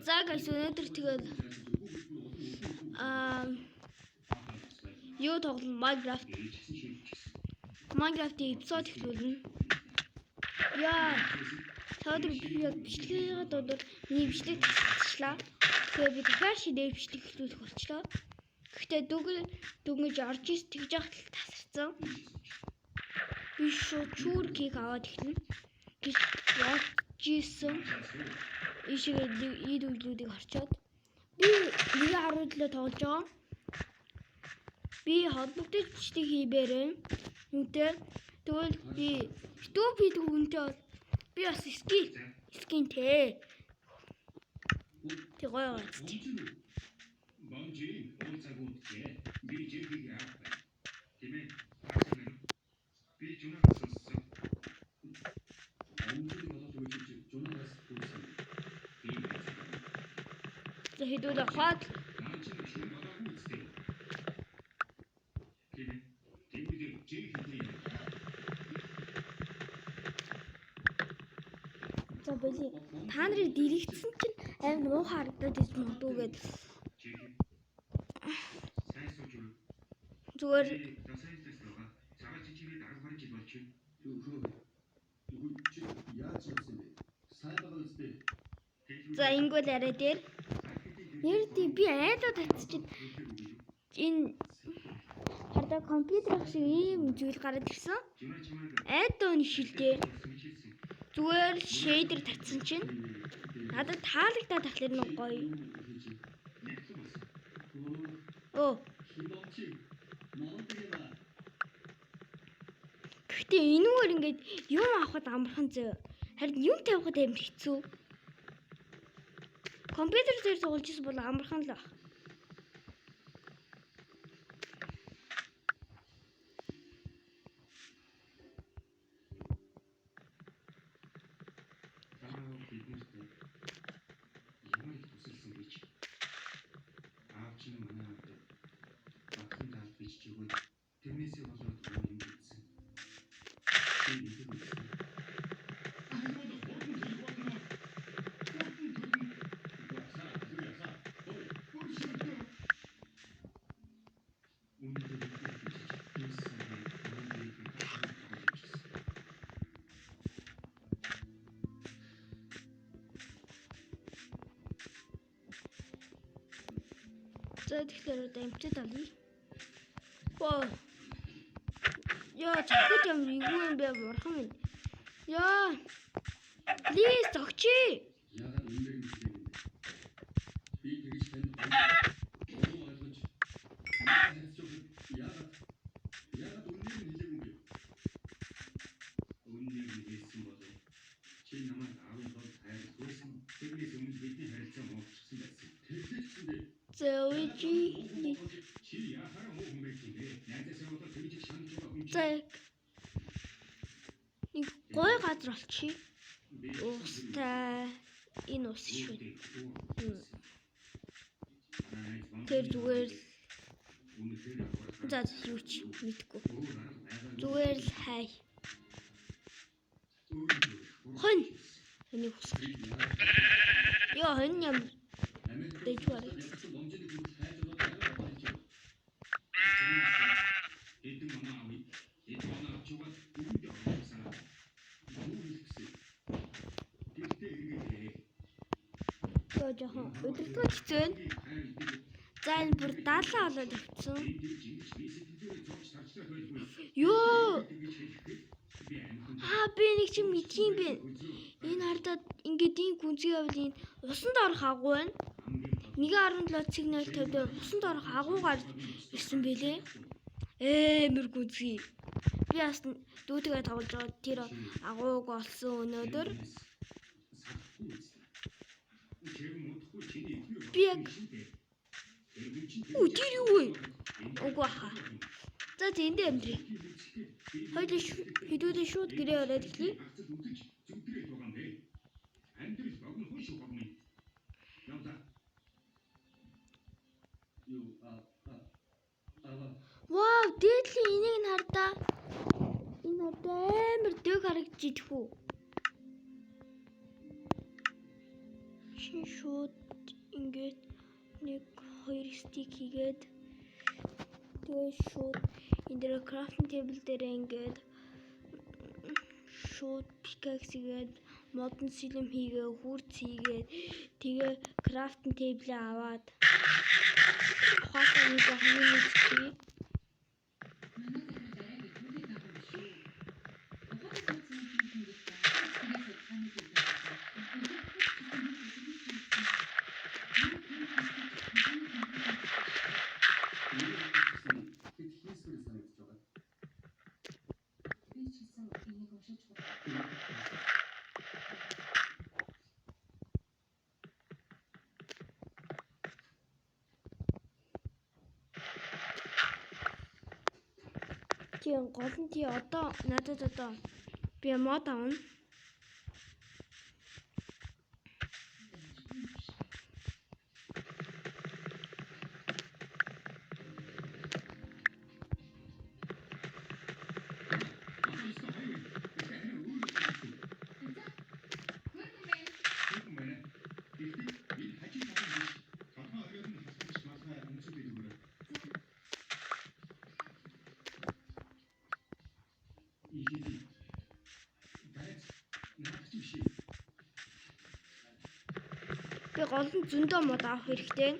За guys өнөөдөр тэгээд юу тоглоно Minecraft-ийн эпизод эхлүүлнэ. Яа. Саадэр би яг бичлэгийн дуудаад миний бичлэг тасчлаа. Тэгээд би дахиад шидээр бичлэг эхлүүлэх болчлоо. Гэхдээ дүнгэж орж ис тэгж яхад л тасарсан. Би шууд чүүр кик аваад эхлэн. Гэж орж исэн. Ишигээ ид үйлүүдийг харчаад би 1.17 тоглож байгаа. Би холбогдож бичлэг хийбээрээ. Үнтэй тэгвэл би YouTube хүнтэй би бас скинтэй. Тэг гоё гацч. За хэдүүд хаад за боли та нарыг дэрэгдсэн чинь амар муу харагдаад иж магадгүй гээд зүгээр за ингүүл арай дээр нэрди би айдаа татчих энэ хардаа компьютер шиг ийм зүйл гараад ирсэн. Айдаа өн шилдээ зүгээр шейдер татсан чинь надад таалагдаад тахлаар нэг гоё. Оо. Гэхдээ энэгээр ингээд юм авахд амархан зөө. Харин юм тавихад амар хэцүү. Компьютер дээр тоглож ирсэн бол амархан л баг. За тэгэхээр одоо эмчэд алъя. Оо. Яа, чахад юм юу юм бэ бурхан минь. Яа. Плиз зогчий. За нэг гой газар олчих. Уустай энэ ус шүү. Тэр зүгээр л за юу ч мэдгүй. Зүгээр л хай. Хон энийг ус. Яа хон юм. Дэжвар. Жоохон өдөртгөө хэцүү. За энэ бүр 70 болоод авчихсан. Йоо. Би нэг чинь мэдхийн бэ. Энэ хардаад ингээд ийм гүнзгий явал энэ усанд орох агуу байна. 1.7 сигнал тавьдаа усанд орох агуугаар ирсэн бэлээ. Мэр гүнзгий. Би бас дүүтэйгээ тоглож байгаа тэр агууг олсон өнөөдөр. Би яг тэр юу вэ? Угу хаа. За тэндээ амдрий. Хоёул хэдүүдээ шууд гэрээ ороод ирлээ. Вау, дээдлийн энийг нь хардаа. Энэ амар дэг харагдчих үү? Шин шүү. шууд ингээд 1 2 стик хийгээд тэгээд шууд энэ дээр крафтинг тейбл дээр ингээд шууд pickaxe хийгээд модон сэлэм хийгээ хүрц хийгээд тэгээ крафтинг тейблээ аваад ухаасаа нэг хэмнээ хийчихье. Тийм гол нь тий одоо надад одоо би мод авна. Би гол нь зөндөө мод авах хэрэгтэй.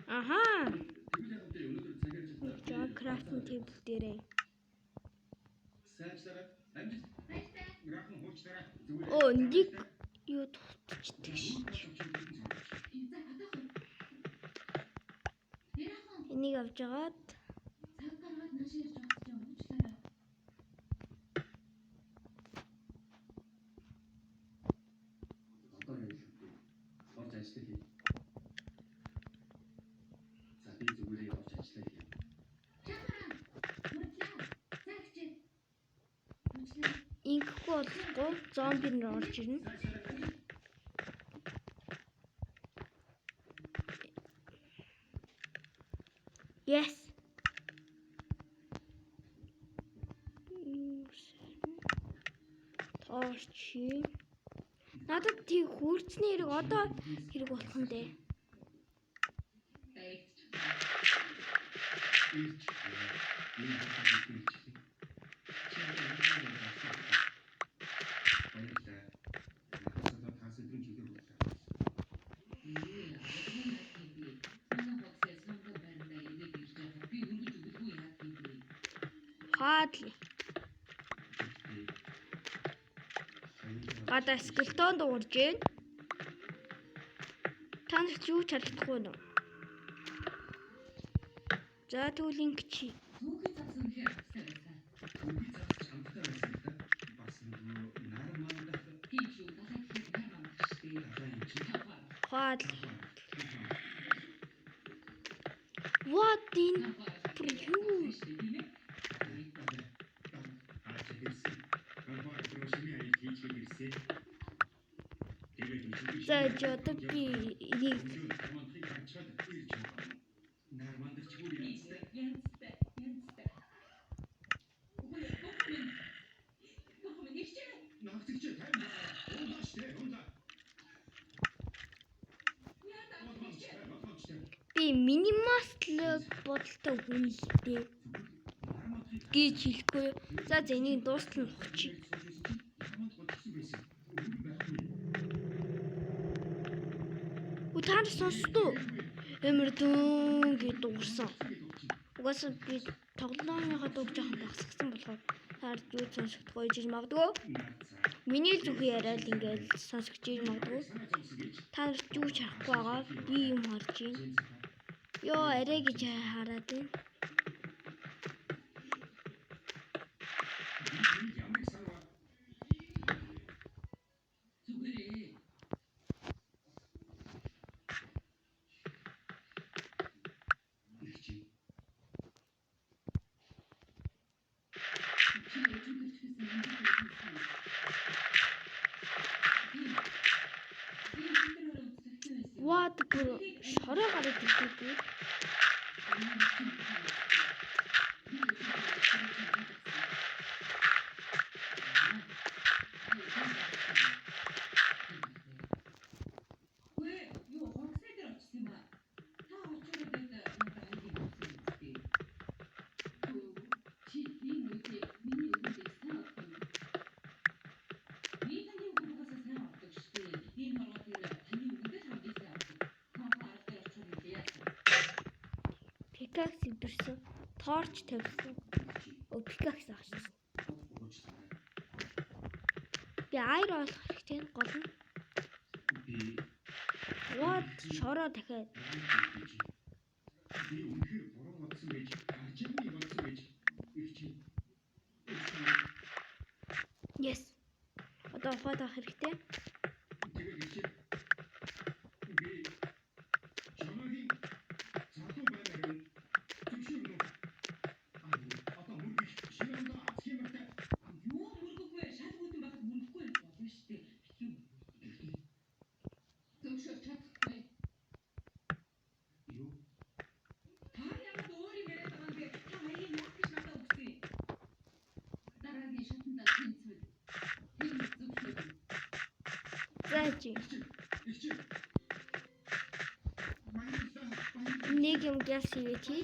Аха. За крафтинг тейбл дээрээ. Оо, нэг юу тутчихдаг шээ. Энийг авч агаад инхгүй болохгүй зомби нэр орж ирнэ. Yes. Торч. Надад тий хүрцний хэрэг одоо хэрэг болох юм дээ. Хаадлаа. Гадаа скелетон дуурж гээ. Танах юу ч харагдахгүй нөө. За тэгвэл ингэчи. Хаад. What in you? За жод би минималтлог бодолтой хүн л дээ гэж хэлэхгүй. За энийг дуустал нь өгч. Та нар сонсдоо. Эмэр дүүн гэж дуурсан. Угаасаа би тоглоомынхаа дууг жоохон багсгсан болохоор таар юу сонсохдгоо ижиж магадгүй. Миний л зүг яриа л ингээд сонсогч иж магадгүй. Та нар юу ч харахгүй байгаа. Би юм харж байна. Йоо арай гэж хараад байна. What бүр шороо гараад ирдээ. Пикакс ивдэрсэн. Торч тавьсан. Пикакс авчихсан. Би айр олох хэрэгтэй гол нь. What шороо дахиад. Би үнэхээр буруу бодсон байж арчимны бодсон байж ирчих. Yes. Одоо ухаад авах хэрэгтэй. Тэгээд ирчих. Би чамаагийн цаатуу байгаад түшүүр нөө. Одоо мөргөж шинэндээ асхимартай. Юу мөргөхгүй шалгуудын багт мөргөхгүй болно шүү дээ. Түшүүр чадахгүй. Юу? Зайчи. Нэг юм гясээ чи.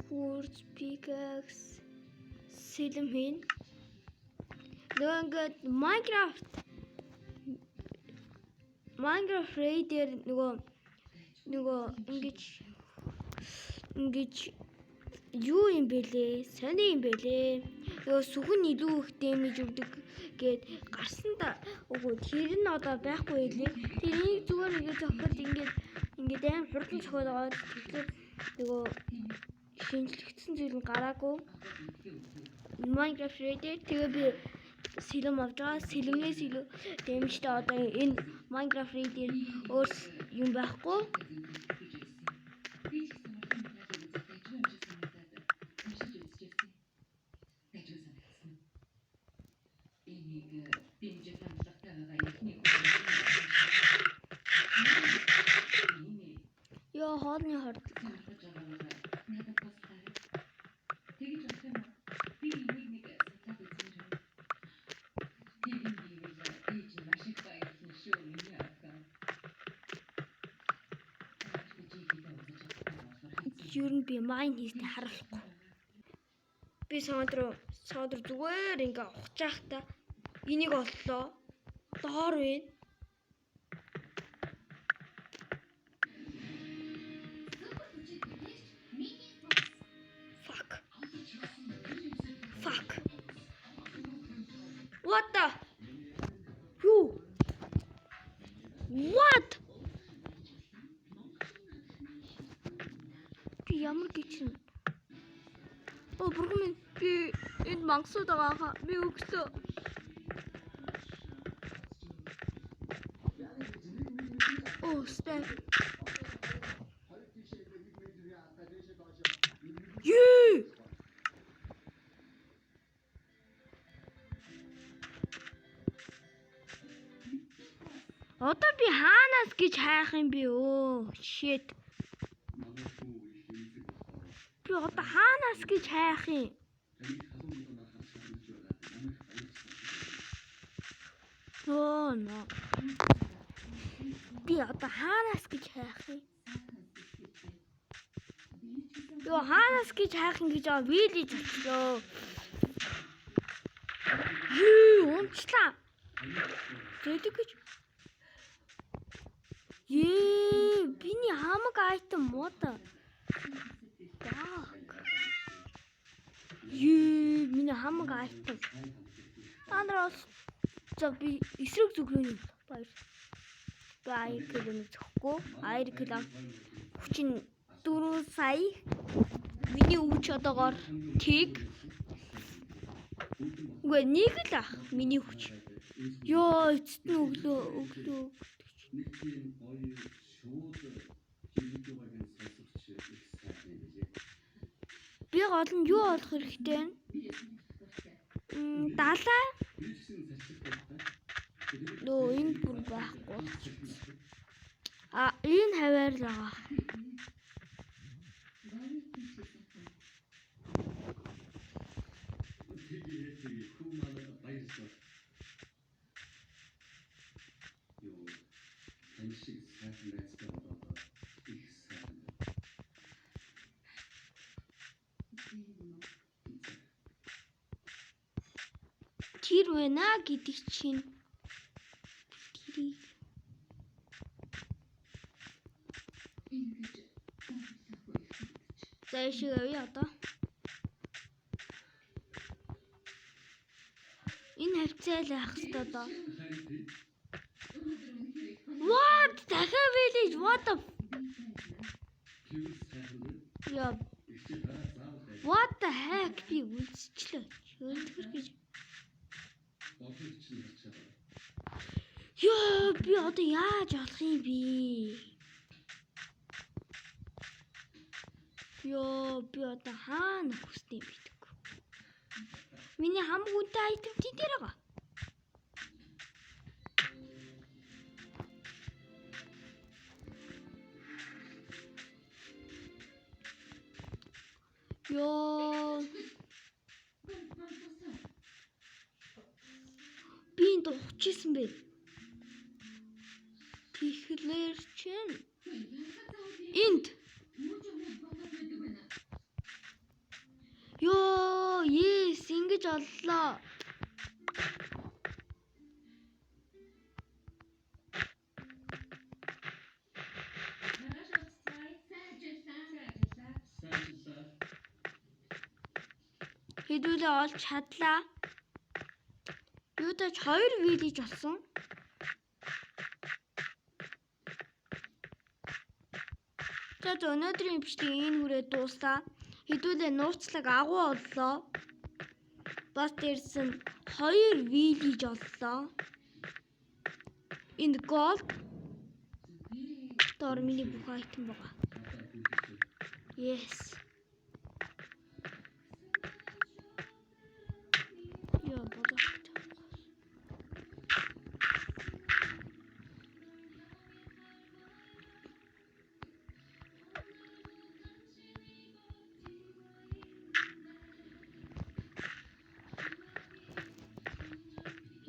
Force pickaxe сэлэм хийн. Нөгөө Minecraft Raider нөгөө ингэж юу юм бэлээ? Сони юм бэлээ. Нөгөө сүхэн илүү их дэмэж өгдөг гэд гарсан да. Үгүй тэр нь одоо байхгүй лээ. Тэрийг зүгээр ингэ зохиод ингээд аим хурдан зохиод аваад тэгэхээр нөгөө шинжлэгдсэн зүйл нь гараагүй. Minecraft Raider тэгээ би сэлэм авч байгаа. Сэлэмнээс илүү дэмжтэй одоо энэ Minecraft Raider өөр юм байхгүй. Яа хоолны хорд. Юу би майн хийхдээ харуулахгүй. Би саундр зүгээр ингээ ухаж та энийг оллоо. Доор вэ. Fuck. What the? Who? What? Ямар гिचэн. Бургам би энэ мангасууд байгаа би өгсөө. Степ. Юу? Одоо би хаанаас гэж хайх юм бэ өө? Shit. Би одоо хаанаас гэж хайх юм? Oh no. Би одоо хаанаас гэж хайх юм? Йоо хаанаас гэж хайх юм гэж байгаа вилиж болчихлоо. Унчлаа. Зэдэг гэж. Биний хамаг айтем мод. Миний хамаг айтем. Андраас за би эсрэг зүгрөөний баяр. Бай километр зөхгүй. 2 км. 34 сая. Миний өвч одоогоор тэг. Үгүй нэг л ах миний хүч. Йоо эцэст нь өглөө. Би гол нь юу олох хэрэгтэй вэ? Далаа. Нөө энэ бүр байхгүй. Энэ хаваар л байгаа. Тэр байна гэдэг чинь за ишээ одоо энэ хавцаал яах ёстой доо. What? Дахиад village what the What the heck би үлсчлээ. Өөлтгөр гэж. Ёо би одоо яаж олох юм бэ? Ёо би одоо хаана хүстэй бидэггүй. Миний хамаг үнэтэй айтем дээр байгаа. Ёо би энд ухчихсан бэ. Тэгэхээр чинь энд ёо yes ингэж оллоо. Хэдүүлээ олж чадлаа. Юудаж 2 вилиж болсон. За өнөөдрийн бичлэг энэ хүрээ дуустаа. Хэдүүлээ нууцлаг агуу оллоо. Бас дээрсэн 2 вилиж оллоо. Энэ gold дор миний бүх айтем байгаа. Yes.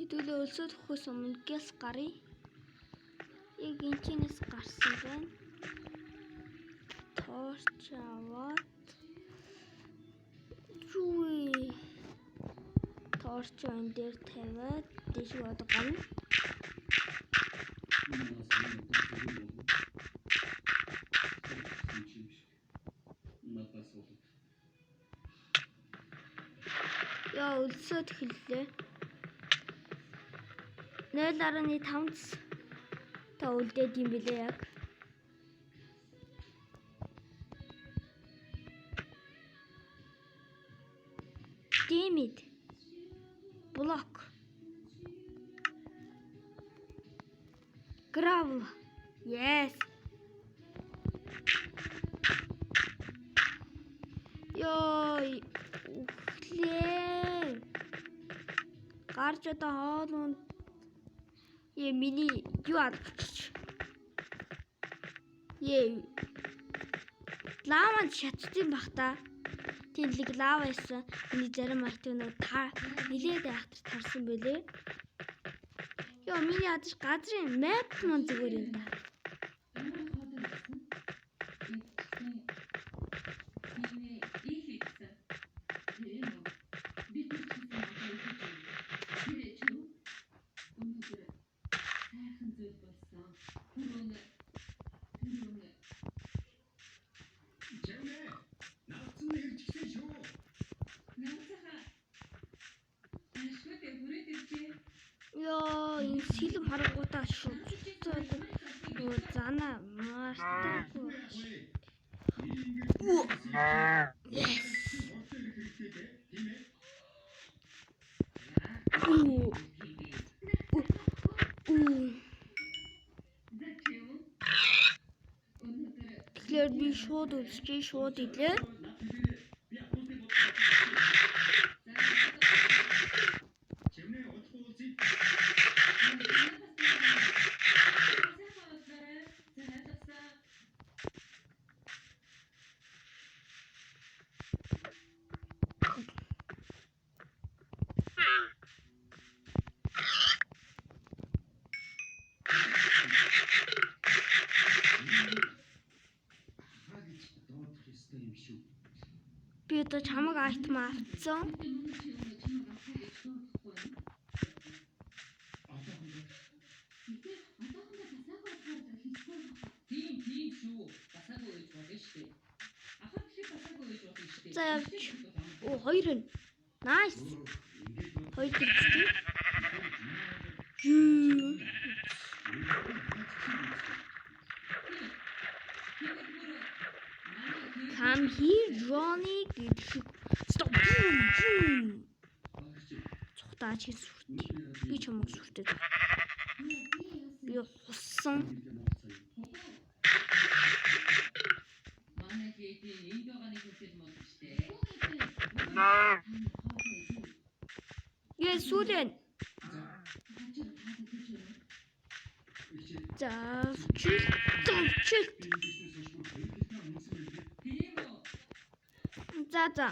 Хэдүүлээ өлсөд хөхөөс өмнө гэс гарыг. Яг энэчнээс гарсан байна. Торч аваад. Чүй. Торч энэ дээр тавиад дэш бод гарна. Яа өлсөд эхэллээ. 0.5 та үлдээд юм билээ яг. Damn it. Block. Gravel. Yes. Йой. Ухлээ. Гарч одоо хоолунд миний юу адч. Лаванд шатчихсан бах та. Тэнлэг лава байсан. Миний зарим айтнууд та нилээд айхтар тарсан байлээ. Йоо миний адч газрын мэп мөн зүгээр юм да. Яа, энэ сэлэм харангуйтаа шүү. Нөгөө зана мартаагүй. Yes. Уу. Тэгэхээр би шууд үзчихээ, шууд илээ. Би одоо чамаг айтм авцсан. За явж. Оо, хоёр нь. Nice. Хоёр гэрчтэй. Come here, Johnny. Stop. Цухтаа чи сүртэй. Би чамд сүртэй. Би хуссан. Сүүлэн. Завчил. За.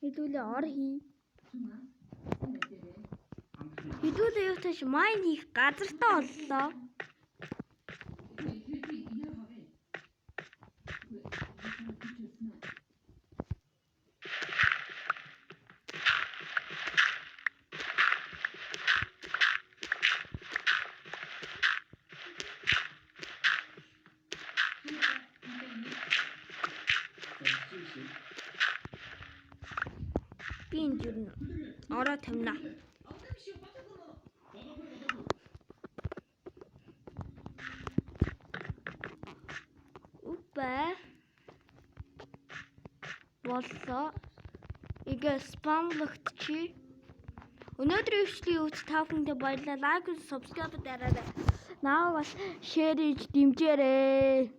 Хэдүүлээ ор хий. Хэдүүлээ юу тааш майн хийх газартаа оллоо. Би энэ юу ороо тамина. Упа. Боллоо. Игээ спамлогч. Өнөөдрийн өвчлийн үз та бүхэндээ баярлалаа. Лайк, subscribe дараарай. Наа бас share хийж дэмжээрэй.